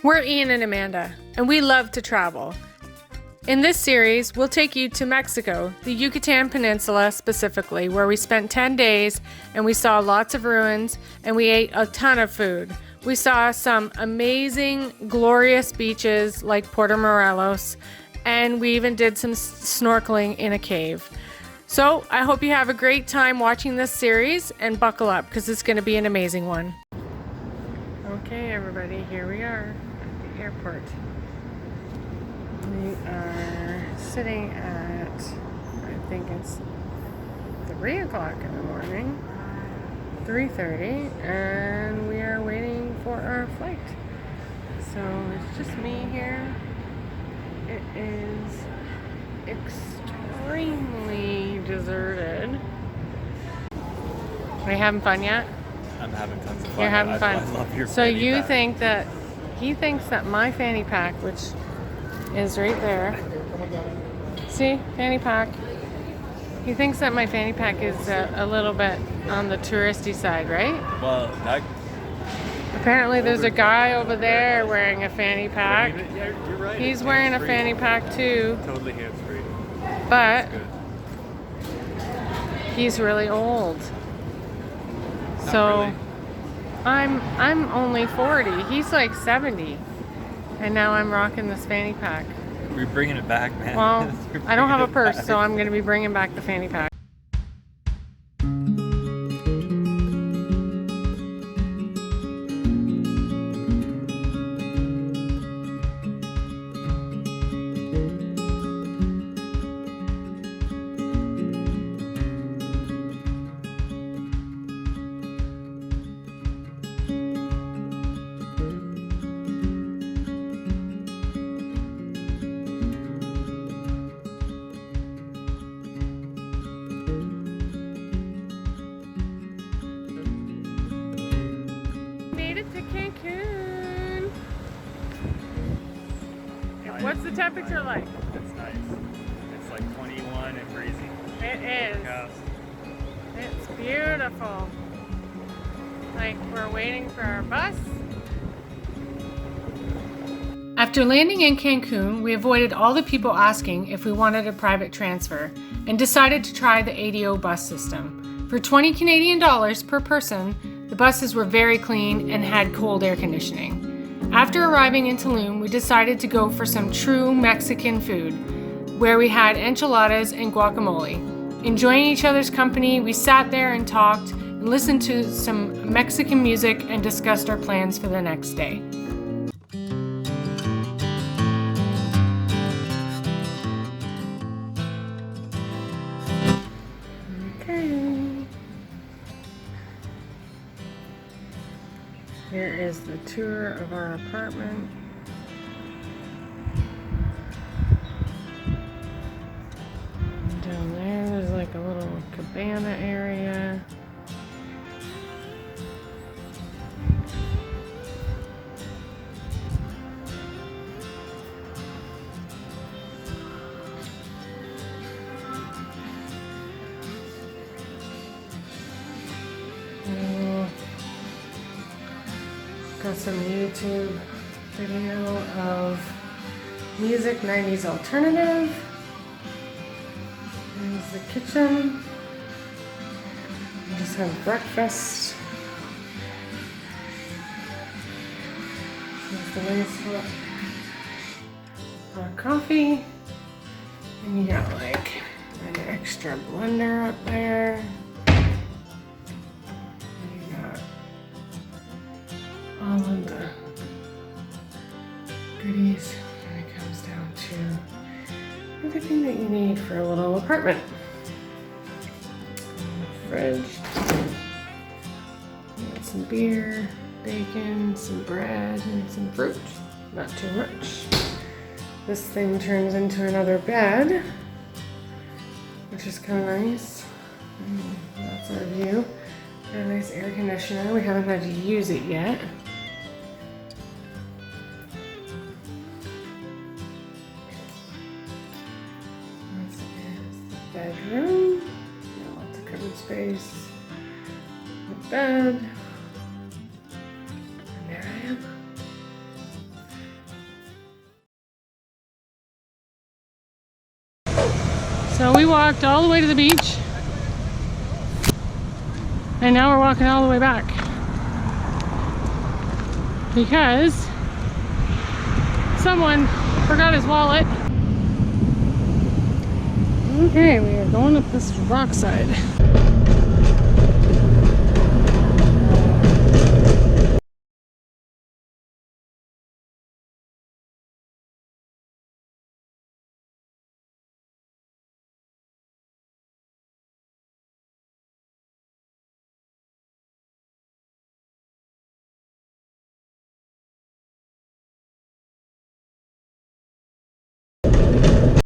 We're Ian and Amanda, and we love to travel. In this series, we'll take you to Mexico, the Yucatan Peninsula specifically, where we spent 10 days and we saw lots of ruins and we ate a ton of food. We saw some amazing, glorious beaches like Puerto Morelos, and we even did some snorkeling in a cave. So I hope you have a great time watching this series and buckle up because it's going to be an amazing one. Okay, everybody, here we are at the airport. We are sitting at, I think it's 3 o'clock in the morning, 3:30, and we are waiting for our flight. So it's just me here. It is extremely deserted. Are you having fun yet? I'm having tons of fun. You're having fun. I love your so fanny you pack. think that he thinks that my fanny pack, which is right there. See, fanny pack. He thinks that my fanny pack is a little bit on the touristy side, right? Well, that... Apparently there's a guy over there wearing a fanny pack. Yeah, you're right. He's wearing a fanny pack too. Totally hands-free. But Good. he's really old. Not So really. I'm only 40. He's like 70. And now I'm rocking this fanny pack. We're bringing it back, man. Well, I don't have a purse, back. so I'm going to be bringing back the fanny pack. Made it to Cancun. What's the temperature like? It's nice. It's like 21 and breezy. It is. It's beautiful. Like we're waiting for our bus. After landing in Cancun, we avoided all the people asking if we wanted a private transfer and decided to try the ADO bus system. For 20 Canadian dollars per person, the buses were very clean and had cold air conditioning. After arriving in Tulum, we decided to go for some true Mexican food, where we had enchiladas and guacamole. Enjoying each other's company, we sat there and talked and listened to some Mexican music and discussed our plans for the next day. Here is the tour of our apartment. And down there's like a little cabana area. Got some YouTube video of music 90s alternative. There's the kitchen. We just had breakfast. There's the nice hot coffee. And you got like an extra blender up there. All of the goodies when it comes down to everything that you need for a little apartment. Fridge, got some beer, bacon, some bread, and some fruit. Not too much. This thing turns into another bed, which is kind of nice. That's our view. Got a nice air conditioner. We haven't had to use it yet. Bedroom, lots of cupboard space, a bed, and there I am. So we walked all the way to the beach, and now we're walking all the way back because someone forgot his wallet. Okay, we are going up this rock side.